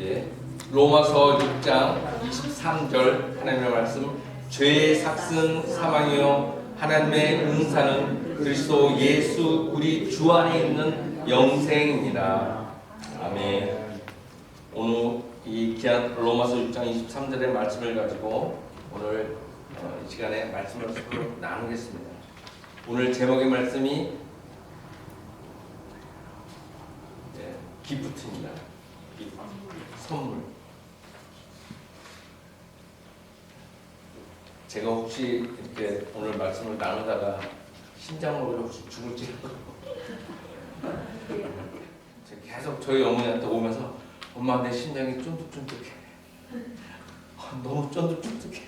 예, 로마서 6장 23절 하나님의 말씀, 죄의 삭슨 사망이요 하나님의 은사는 그리스도 예수 우리 주 안에 있는 영생입니다. 아멘. 오늘 이 귀한 로마서 6장 23절의 말씀을 가지고 오늘 이 시간에 말씀을 서로 나누겠습니다. 오늘 제목의 말씀이 기프트입니다. 선물. 제가 혹시 이렇게 오늘 말씀을 나누다가 심장마비로 혹시 죽을지 계속 저희 어머니한테 오면서 엄마 내 심장이 쫀득쫀득해. 너무 쫀득쫀득해.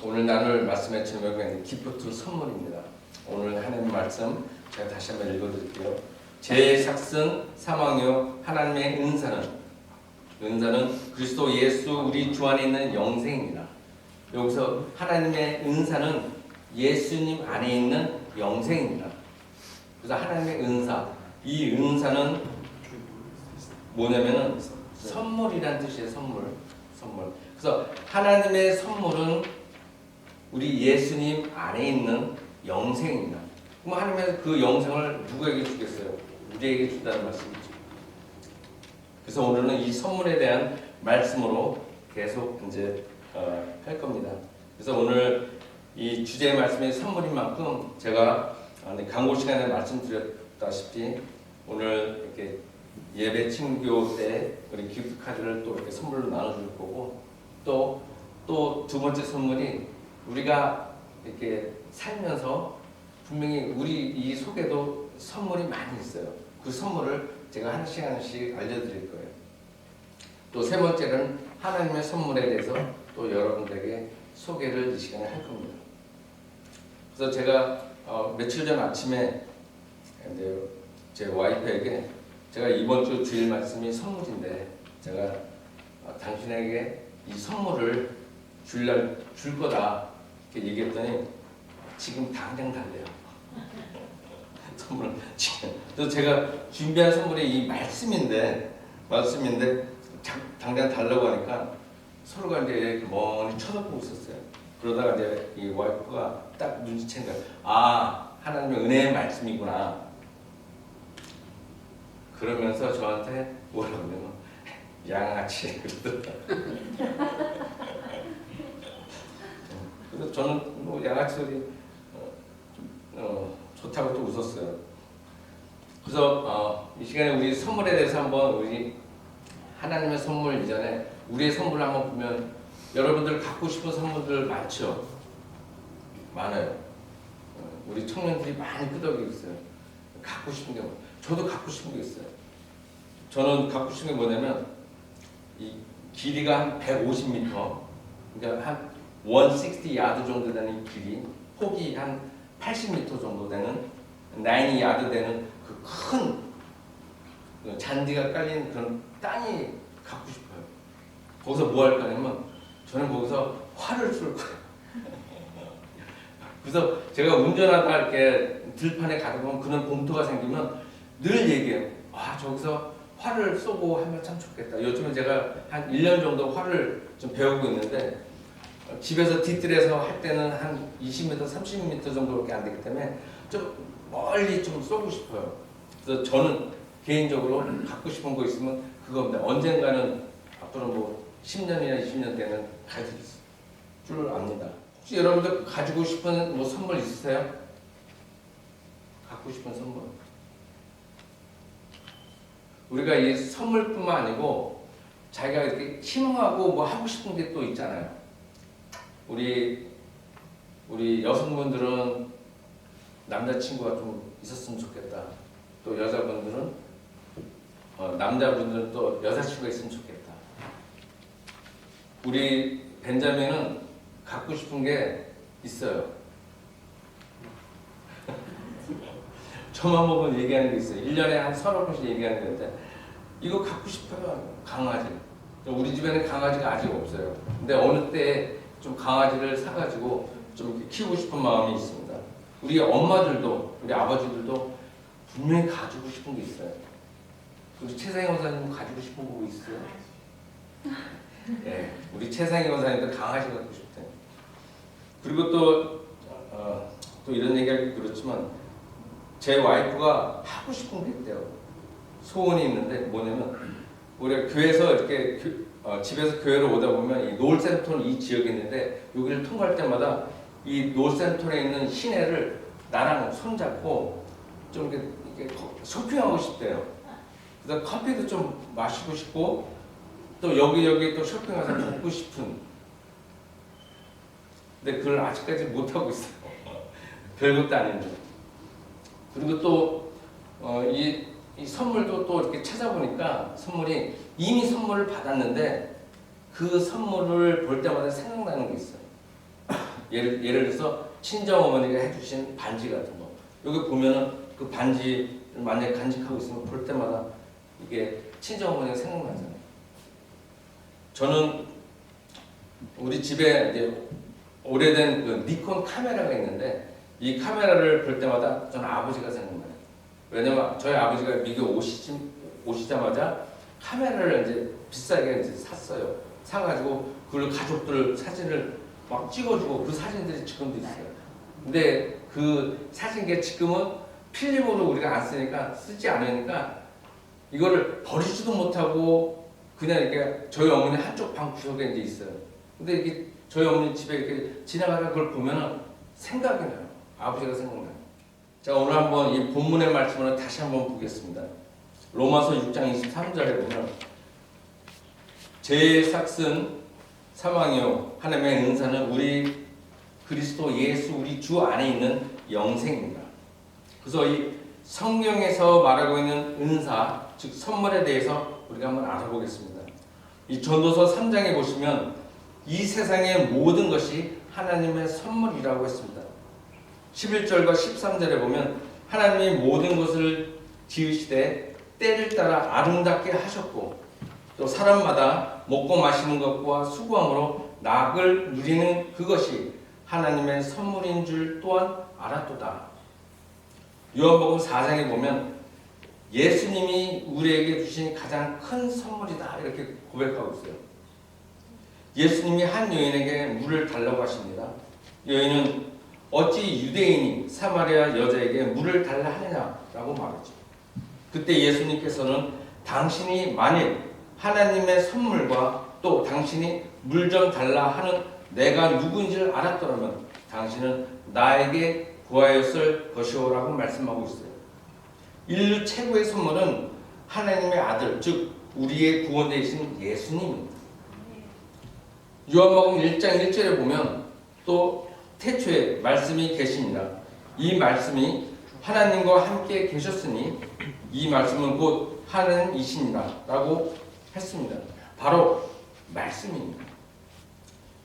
오늘 나눌 말씀의 제목은 기프트 선물입니다. 오늘 하나님 말씀 제가 다시 한번 읽어드릴게요. 죄의 삭슨 사망이요 하나님의 은사는 그리스도 예수 우리 주 안에 있는 영생입니다. 여기서 하나님의 은사는 예수님 안에 있는 영생입니다. 그래서 하나님의 은사, 이 은사는 뭐냐면은 선물이란 뜻이에요. 선물. 그래서 하나님의 선물은 우리 예수님 안에 있는 영생입니다. 그럼 하나님의 그 영생을 누구에게 주겠어요? 우리에게 준다는 말씀이죠. 그래서 오늘은 이 선물에 대한 말씀으로 계속 이제 할 겁니다. 그래서 오늘 이 주제의 말씀이 선물인 만큼 제가 강고 시간에 말씀드렸다시피 오늘 이렇게 예배 친교 때 우리 기프트 카드를 또 이렇게 선물로 나눠줄 거고 또 두 번째 선물이 우리가 이렇게 살면서 분명히 우리 이 속에도 선물이 많이 있어요. 그 선물을 제가 하나씩 알려드릴 거예요. 또 세 번째는 하나님의 선물에 대해서 또 여러분들에게 소개를 이 시간에 할 겁니다. 그래서 제가 며칠 전 아침에 제 와이프에게 제가 이번 주 주일 말씀이 선물인데 제가 당신에게 이 선물을 줄 거다 이렇게 얘기했더니 지금 당장 달래요. 선물 지금. 그래서 제가 준비한 선물이 이 말씀인데 당장 달라고 하니까 서로가 이제 멍하니 쳐다보고 있었어요. 그러다가 이제 이 와이프가 딱 눈치챈 거예요. 아, 하나님의 은혜의 말씀이구나. 그러면서 저한테 뭐라고 하냐면 양아치 그러더라고요. 그래서 저는 뭐 양아치 소리 좋다고 또 웃었어요. 그래서 이 시간에 우리 선물에 대해서 한번 우리 하나님의 선물 이전에 우리의 선물을 한번 보면 여러분들 갖고 싶은 선물들 많죠? 많아요. 우리 청년들이 많이 끄덕이고 있어요. 갖고 싶은 게 저도 갖고 싶은 게 있어요. 저는 갖고 싶은 게 뭐냐면 이 길이가 한 150m 그러니까 한 160 야드 정도 되는 길이 폭이 한 80m 정도 되는 9 야드 되는 그 큰 잔디가 깔린 그런 땅이 갖고 싶어요. 거기서 뭐 할 거냐면 저는 거기서 활을 쏠 거예요. 그래서 제가 운전하다 이렇게 들판에 가다 보면 그런 공터가 생기면 늘 얘기해요. 아, 저기서 활을 쏘고 하면 참 좋겠다. 요즘은 제가 한 1년 정도 활을 좀 배우고 있는데 집에서 뒤뜰에서 할 때는 한 20m, 30m 정도밖에 안 되기 때문에 좀 멀리 좀 쏘고 싶어요. 그래서 저는 개인적으로 갖고 싶은 거 있으면 그겁니다. 언젠가는 앞으로 뭐 10년이나 20년 되면 가질 줄 압니다. 혹시 여러분들 가지고 싶은 뭐 선물 있으세요? 갖고 싶은 선물. 우리가 이 선물뿐만 아니고 자기가 이렇게 희망하고 뭐 하고 싶은 게 또 있잖아요. 우리 여성분들은 남자친구가 좀 있었으면 좋겠다. 또 여자분들은 남자분들은 또 여자친구가 있으면 좋겠다. 우리 벤자민은 갖고 싶은 게 있어요. 저만 보면 얘기하는 게 있어요. 1년에 한 30번씩 얘기하는 건데 이거 갖고 싶어요. 강아지. 우리 집에는 강아지가 아직 없어요. 근데 어느 때 좀 강아지를 사가지고 좀 이렇게 키우고 싶은 마음이 있습니다. 우리 엄마들도 우리 아버지들도 분명히 가지고 싶은 게 있어요. 우리 최상희 원사님 가지고 싶은 거 있어요? 예, 우리 최상희 원사님도 강아지 갖고 싶대요. 그리고 또 이런 얘기하기 그렇지만 제 와이프가 하고 싶은 게 있대요. 소원이 있는데 뭐냐면 우리가 교회에서 이렇게 집에서 교회를 오다 보면 이 노을센톤 이 지역에 있는데 여기를 통과할 때마다 이 노을센톤에 있는 시내를 나랑 손잡고 좀 이렇게 쇼핑하고 싶대요. 그래서 커피도 좀 마시고 싶고 또 여기저기 또 쇼핑해서 먹고 싶은. 근데 그걸 아직까지 못 하고 있어요. 별것도 아닌데. 그리고 또 이 선물도 또 이렇게 찾아보니까 선물이 이미 선물을 받았는데 그 선물을 볼 때마다 생각나는 게 있어요. 예를 들어서 친정 어머니가 해주신 반지 같은 거. 여기 보면은 그 반지를 만약에 간직하고 있으면 볼 때마다 이게 친정 어머니가 생각나잖아요. 저는 우리 집에 이제 오래된 그 니콘 카메라가 있는데 이 카메라를 볼 때마다 저는 아버지가 생각나요. 왜냐면 저희 아버지가 미국 오시자마자 카메라를 이제 비싸게 이제 샀어요. 사가지고 그걸 가족들 사진을 막 찍어주고 그 사진들이 지금도 있어요. 근데 그 사진기 지금은 필름으로 우리가 안 쓰니까 쓰지 않으니까 이거를 버리지도 못하고 그냥 이렇게 저희 어머니 한쪽 방 구석에 이제 있어요. 근데 이게 저희 어머니 집에 이렇게 지나가다 그걸 보면은 생각이 나요. 아버지가 생각나요. 자, 오늘 한번 이 본문의 말씀을 다시 한번 보겠습니다. 로마서 6장 23절에 보면 제 삭슨 사망이요 하나님의 은사는 우리 그리스도 예수 우리 주 안에 있는 영생입니다. 그래서 이 성경에서 말하고 있는 은사 즉 선물에 대해서 우리가 한번 알아보겠습니다. 이 전도서 3장에 보시면 이 세상의 모든 것이 하나님의 선물이라고 했습니다. 11절과 13절에 보면 하나님이 모든 것을 지으시되 때를 따라 아름답게 하셨고 또 사람마다 먹고 마시는 것과 수고함으로 낙을 누리는 그것이 하나님의 선물인 줄 또한 알았도다. 요한복음 4장에 보면 예수님이 우리에게 주신 가장 큰 선물이다 이렇게 고백하고 있어요. 예수님이 한 여인에게 물을 달라고 하십니다. 여인은 어찌 유대인이 사마리아 여자에게 물을 달라 하느냐라고 말하죠. 그때 예수님께서는 당신이 만일 하나님의 선물과 또 당신이 물 좀 달라 하는 내가 누구인지를 알았더라면 당신은 나에게 구하였을 것이오라고 말씀하고 있어요. 인류 최고의 선물은 하나님의 아들 즉 우리의 구원 되신 예수님입니다. 요한복음 1장 1절에 보면 또 태초에 말씀이 계십니다. 이 말씀이 하나님과 함께 계셨으니 이 말씀은 곧 하나님이십니다 라고 했습니다. 바로 말씀입니다.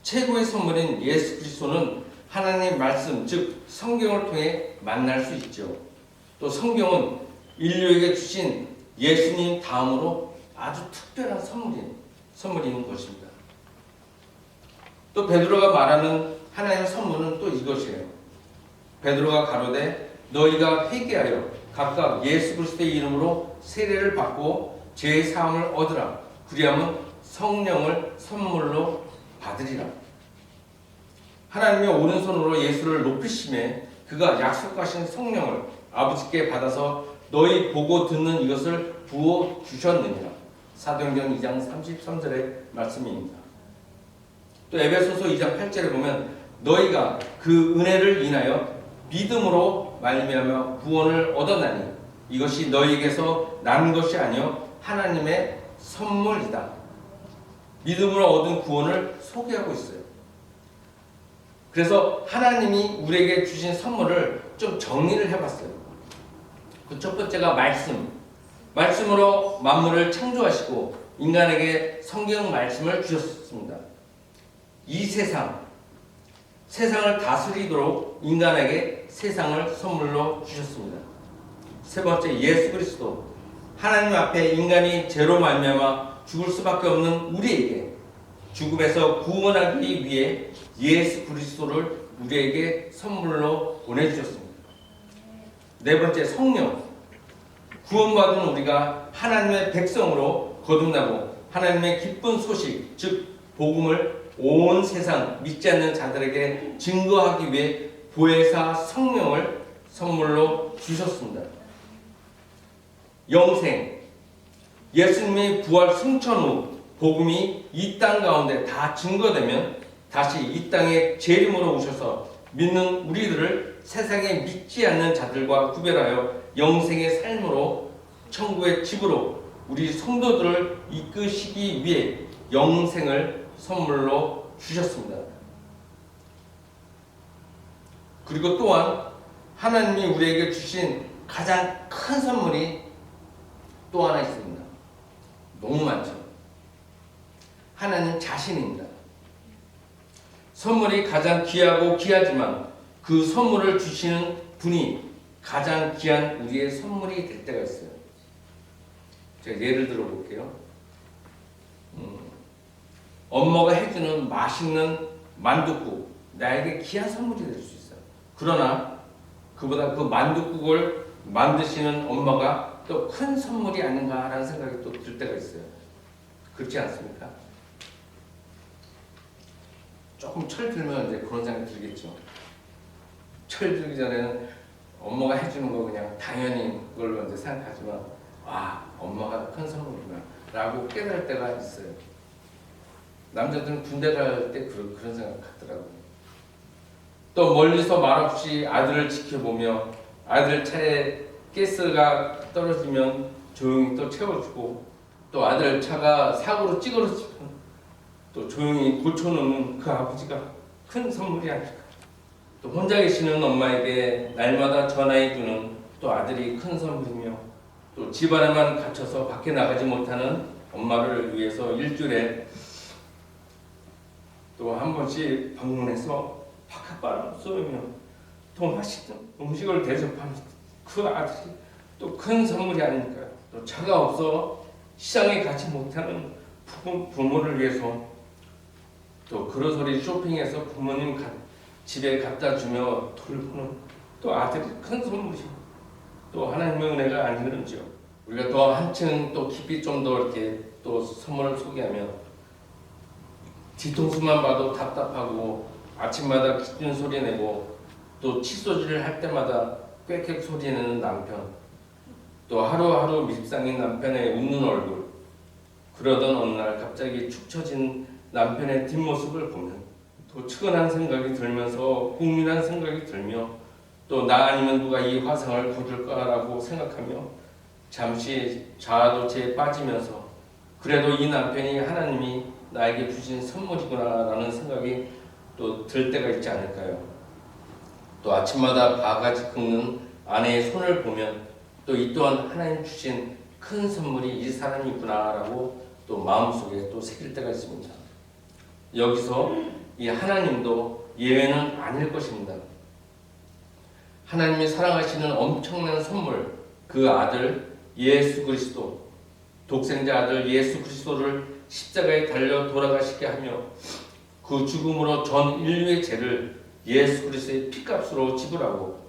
최고의 선물인 예수 그리스도는 하나님의 말씀 즉 성경을 통해 만날 수 있죠. 또 성경은 인류에게 주신 예수님 다음으로 아주 특별한 선물인 것입니다. 또 베드로가 말하는 하나님의 선물은 또 이것이에요. 베드로가 가로되 너희가 회개하여 각각 예수 그리스도의 이름으로 세례를 받고 죄의 사함을 얻으라. 그리하면 성령을 선물로 받으리라. 하나님의 오른손으로 예수를 높이심에 그가 약속하신 성령을 아버지께 받아서 너희 보고 듣는 이것을 부어 주셨느니라. 사도행전 2장 33절의 말씀입니다. 또 에베소서 2장 8절에 보면 너희가 그 은혜를 인하여 믿음으로 말미암아 구원을 얻었나니 이것이 너희에게서 난 것이 아니요 하나님의 선물이다. 믿음으로 얻은 구원을 소개하고 있어요. 그래서 하나님이 우리에게 주신 선물을 좀 정리를 해봤어요. 그 첫 번째가 말씀으로 만물을 창조하시고 인간에게 성경 말씀을 주셨습니다. 이 세상을 다스리도록 인간에게 세상을 선물로 주셨습니다. 세 번째, 예수 그리스도. 하나님 앞에 인간이 죄로 말미암아 죽을 수밖에 없는 우리에게 죽음에서 구원하기 위해 예수 그리스도를 우리에게 선물로 보내주셨습니다. 네 번째, 성령. 구원받은 우리가 하나님의 백성으로 거듭나고 하나님의 기쁜 소식, 즉 복음을 온 세상 믿지 않는 자들에게 증거하기 위해 보혜사 성령을 선물로 주셨습니다. 영생, 예수님의 부활 승천 후 복음이 이 땅 가운데 다 증거되면 다시 이 땅에 재림으로 오셔서 믿는 우리들을 세상에 믿지 않는 자들과 구별하여 영생의 삶으로 천국의 집으로 우리 성도들을 이끄시기 위해 영생을 선물로 주셨습니다. 그리고 또한 하나님이 우리에게 주신 가장 큰 선물이 또 하나 있습니다. 너무 많죠. 하나님 자신입니다. 선물이 가장 귀하고 귀하지만 그 선물을 주시는 분이 가장 귀한 우리의 선물이 될 때가 있어요. 제가 예를 들어 볼게요. 엄마가 해주는 맛있는 만둣국, 나에게 귀한 선물이 될 수 있어요. 그러나 그보다 그 만둣국을 만드시는 엄마가 또 큰 선물이 아닌가라는 생각이 또 들 때가 있어요. 그렇지 않습니까? 조금 철 들면 이제 그런 생각이 들겠죠. 철 들기 전에는 엄마가 해주는 거 그냥 당연히 그걸로 이제 생각하지만, 와, 엄마가 큰 선물이구나 라고 깨달을 때가 있어요. 남자들은 군대 갈 때 그런 생각 갖더라고요. 또 멀리서 말없이 아들을 지켜보며 아들 차에 가스가 떨어지면 조용히 또 채워주고, 또 아들 차가 사고로 찌그러지면 또 조용히 고쳐놓는 그 아버지가 큰 선물이 아닐까. 또 혼자 계시는 엄마에게 날마다 전화해주는 또 아들이 큰 선물이며, 또 집안에만 갇혀서 밖에 나가지 못하는 엄마를 위해서 일주일에 또 한 번씩 방문해서 바깥바람 쏘며 또 맛있는 음식을 대접하는 그 아들이 또 큰 선물이 아닐까요? 또 차가 없어 시장에 가지 못하는 부모를 위해서 또 그로서리 쇼핑해서 부모님 집에 갖다 주며 돌보는 또 아들이 큰 선물이죠. 또 하나님의 은혜가 아니는지요. 우리가 더 한층 또 깊이 좀 더 이렇게 또 선물을 소개하면, 뒤통수만 봐도 답답하고 아침마다 기쁜 소리 내고 또 칫솔질을 할 때마다 꽥꽥 소리 내는 남편, 또 하루하루 밉상인 남편의 웃는 얼굴, 그러던 어느 날 갑자기 축 처진 남편의 뒷모습을 보면 또 측은한 생각이 들면서 국민한 생각이 들며, 또 나 아니면 누가 이 화상을 거둘까라고 생각하며 잠시 자아도취에 빠지면서 그래도 이 남편이 하나님이 나에게 주신 선물이구나라는 생각이 또 들 때가 있지 않을까요? 또 아침마다 바가지 긁는 아내의 손을 보면 또 이 또한 하나님 주신 큰 선물이 이 사람이구나라고 또 마음속에 또 새길 때가 있습니다. 여기서 이 하나님도 예외는 아닐 것입니다. 하나님이 사랑하시는 엄청난 선물, 그 아들 예수 그리스도, 독생자 아들 예수 그리스도를 십자가에 달려 돌아가시게 하며 그 죽음으로 전 인류의 죄를 예수 그리스도의 피값으로 지불하고,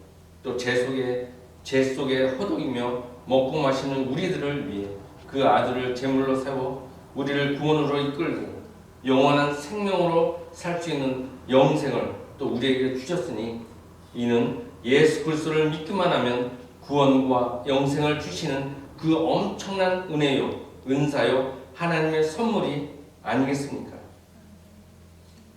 또 죄 속에 허덕이며 먹고 마시는 우리들을 위해 그 아들을 제물로 세워 우리를 구원으로 이끌고 영원한 생명으로 살 수 있는 영생을 또 우리에게 주셨으니, 이는 예수 그리스도를 믿기만 하면 구원과 영생을 주시는 그 엄청난 은혜요, 은사요, 하나님의 선물이 아니겠습니까?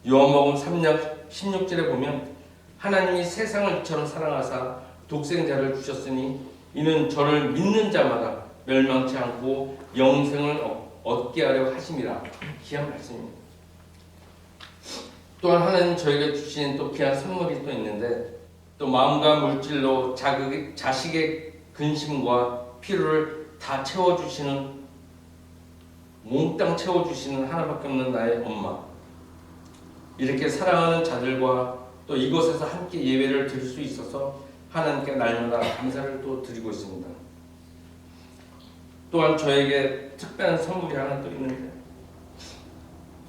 요한복음 3장 16절에 보면, 하나님이 세상을 이처럼 사랑하사 독생자를 주셨으니 이는 저를 믿는 자마다 멸망치 않고 영생을 얻게 하려 하심이라. 귀한 말씀입니다. 또한 하나님 저에게 주신 또 귀한 선물이 또 있는데, 또 마음과 물질로 자식의 근심과 필요를 다 채워주시는, 몽땅 채워주시는 하나밖에 없는 나의 엄마. 이렇게 사랑하는 자들과 또 이곳에서 함께 예배를 드릴 수 있어서 하나님께 날마다 감사를 또 드리고 있습니다. 또한 저에게 특별한 선물이 하나 또 있는데,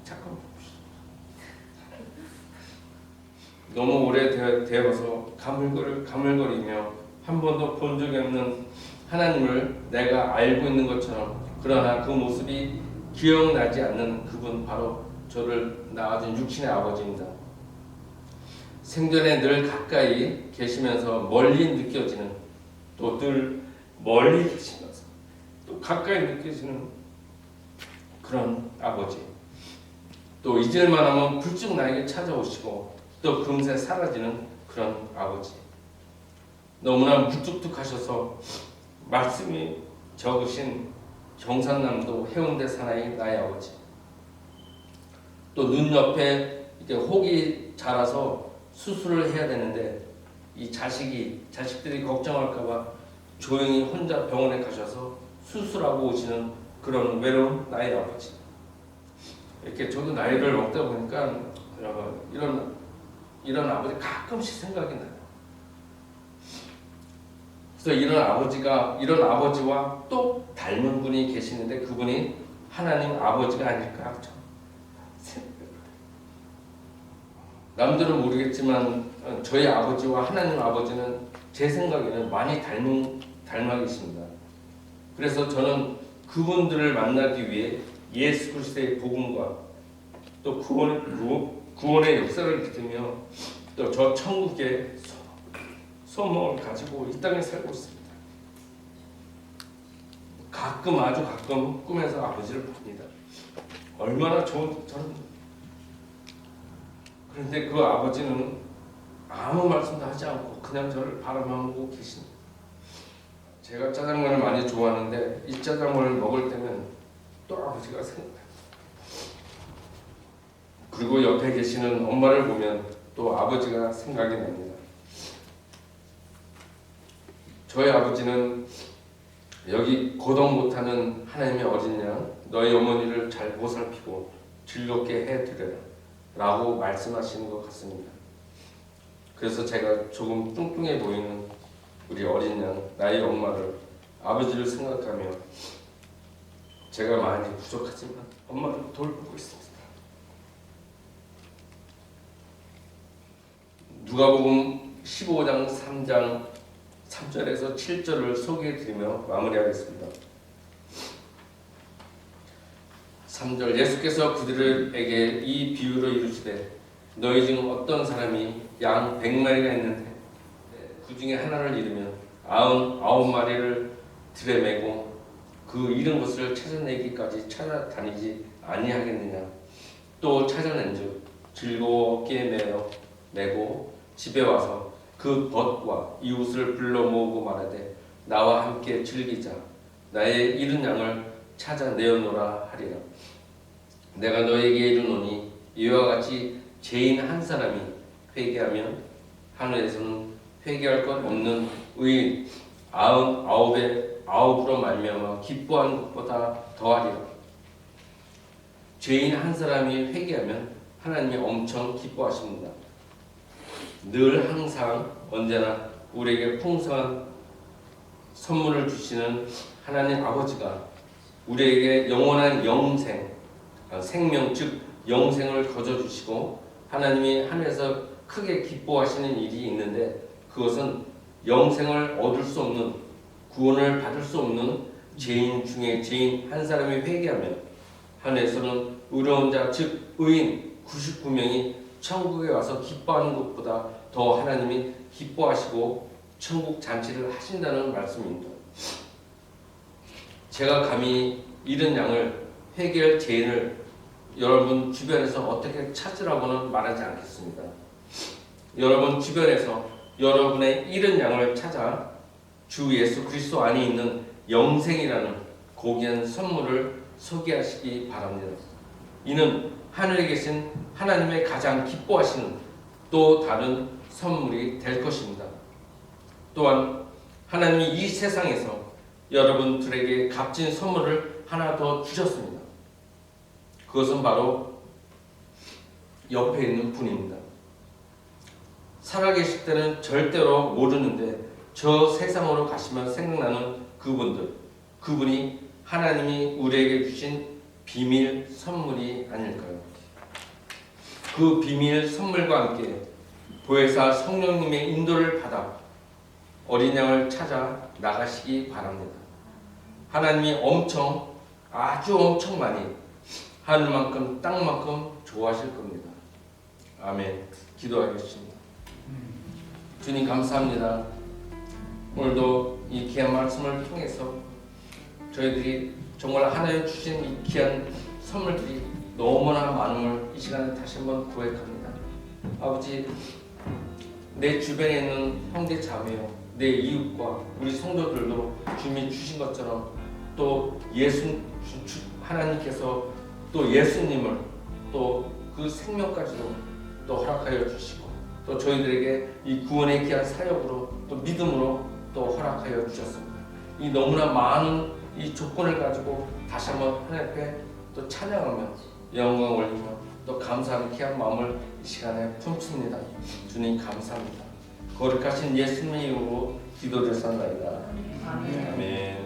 잠깐 너무 오래 되어서 가물거리며 한 번도 본 적이 없는 하나님을 내가 알고 있는 것처럼, 그러나 그 모습이 기억나지 않는 그분, 바로 저를 낳아준 육신의 아버지입니다. 생전에 늘 가까이 계시면서 멀리 느껴지는, 또 늘 멀리 계시면서 또 가까이 느껴지는 그런 아버지, 또 잊을만 하면 불쑥 나에게 찾아오시고 또 금세 사라지는 그런 아버지, 너무나 무뚝뚝하셔서 말씀이 적으신 경산남도 해운대 사나이 나의 아버지, 또 눈 옆에 이렇게 혹이 자라서 수술을 해야 되는데 이 자식들이 걱정할까봐 조용히 혼자 병원에 가셔서 수술하고 오시는 그런 외로운 나의 아버지. 이렇게 저도 나이를 먹다 보니까 이런 아버지 가끔씩 생각이 나요. 그래서 이런 아버지와 또 닮은 분이 계시는데 그분이 하나님 아버지가 아닐까 생각합니다. 남들은 모르겠지만 저희 아버지와 하나님 아버지는 제 생각에는 많이 닮아 계십니다. 그래서 저는 그분들을 만나기 위해 예수 그리스도의 복음과 또 구원의 역사를 믿으며 또 저 천국의 소망을 가지고 이 땅에 살고 있습니다. 아주 가끔 꿈에서 아버지를 봅니다. 얼마나 좋은 저는. 그런데 그 아버지는 아무 말씀도 하지 않고 그냥 저를 바라만 보고 계십니다. 제가 짜장면을 많이 좋아하는데 이 짜장면을 먹을 때면 또 아버지가 생각나요. 그리고 옆에 계시는 엄마를 보면 또 아버지가 생각이 납니다. 저희 아버지는 여기 고동 못하는 하나님의 어린 양, 너희 어머니를 잘 보살피고 즐겁게 해드려라 라고 말씀하시는 것 같습니다. 그래서 제가 조금 뚱뚱해 보이는 우리 어린 양, 나의 엄마를, 아버지를 생각하며 제가 많이 부족하지만 엄마를 돌보고 있습니다. 누가복음 15장 3장 3절에서 7절을 소개해드리며 마무리하겠습니다. 3절, 예수께서 그들에게 이 비유를 이루시되 너희 중 어떤 사람이 양 100마리가 있는데 그 중에 하나를 잃으면 99마리를 들에 메고 그 잃은 것을 찾아내기까지 찾아다니지 아니하겠느냐. 또 찾아낸즉 즐겁게 메고 집에 와서 그 벗과 이웃을 불러 모으고 말하되 나와 함께 즐기자. 나의 잃은 양을 찾아내어노라 하리라. 내가 너에게 이르노니 이와 같이 죄인 한 사람이 회개하면 하늘에서는 회개할 것 없는 의인 99으로 말미암아 기뻐하는 것보다 더하리라. 죄인 한 사람이 회개하면 하나님이 엄청 기뻐하십니다. 늘 항상 언제나 우리에게 풍성한 선물을 주시는 하나님 아버지가 우리에게 영원한 생명 즉 영생을 거저주시고 하나님이 하늘에서 크게 기뻐하시는 일이 있는데 그것은 영생을 얻을 수 없는, 구원을 받을 수 없는 죄인 중에 죄인 한 사람이 회개하면 하늘에서는 의로운 자 즉 의인 99명이 천국에 와서 기뻐하는 것보다 더 하나님이 기뻐하시고 천국 잔치를 하신다는 말씀입니다. 제가 감히 잃은 양을 회개할 죄인을 여러분 주변에서 어떻게 찾으라고는 말하지 않겠습니다. 여러분 주변에서 여러분의 잃은 양을 찾아 주 예수 그리스도 안에 있는 영생이라는 고귀한 선물을 소개하시기 바랍니다. 이는 하늘에 계신 하나님의 가장 기뻐하시는 또 다른 선물이 될 것입니다. 또한 하나님이 이 세상에서 여러분들에게 값진 선물을 하나 더 주셨습니다. 그것은 바로 옆에 있는 분입니다. 살아계실 때는 절대로 모르는데 저 세상으로 가시면 생각나는 그분이 하나님이 우리에게 주신 비밀 선물이 아닐까요? 그 비밀 선물과 함께 보혜사 성령님의 인도를 받아 어린 양을 찾아 나가시기 바랍니다. 하나님이 아주 엄청 많이 하늘만큼 땅만큼 좋아하실 겁니다. 아멘. 기도하겠습니다. 주님 감사합니다. 오늘도 이 귀한 말씀을 통해서 저희들이 정말 하나님 주신 이 귀한 선물들이 너무나 많음을 이 시간에 다시 한번 고백합니다. 아버지, 내 주변에 있는 형제 자매요, 내 이웃과 우리 성도들도 주님이 주신 것처럼 또 하나님께서 또 예수님을 또 그 생명까지도 또 허락하여 주시고 또 저희들에게 이 구원의 귀한 사역으로 또 믿음으로 또 허락하여 주셨습니다. 이 너무나 많은 이 조건을 가지고 다시 한번 하나님 앞에 또 찬양하며 영광 올리며 또 감사하는 귀한 마음을 이 시간에 품습니다. 주님 감사합니다. 거룩하신 예수님의 이름으로 기도드렸사옵나이다. 아멘.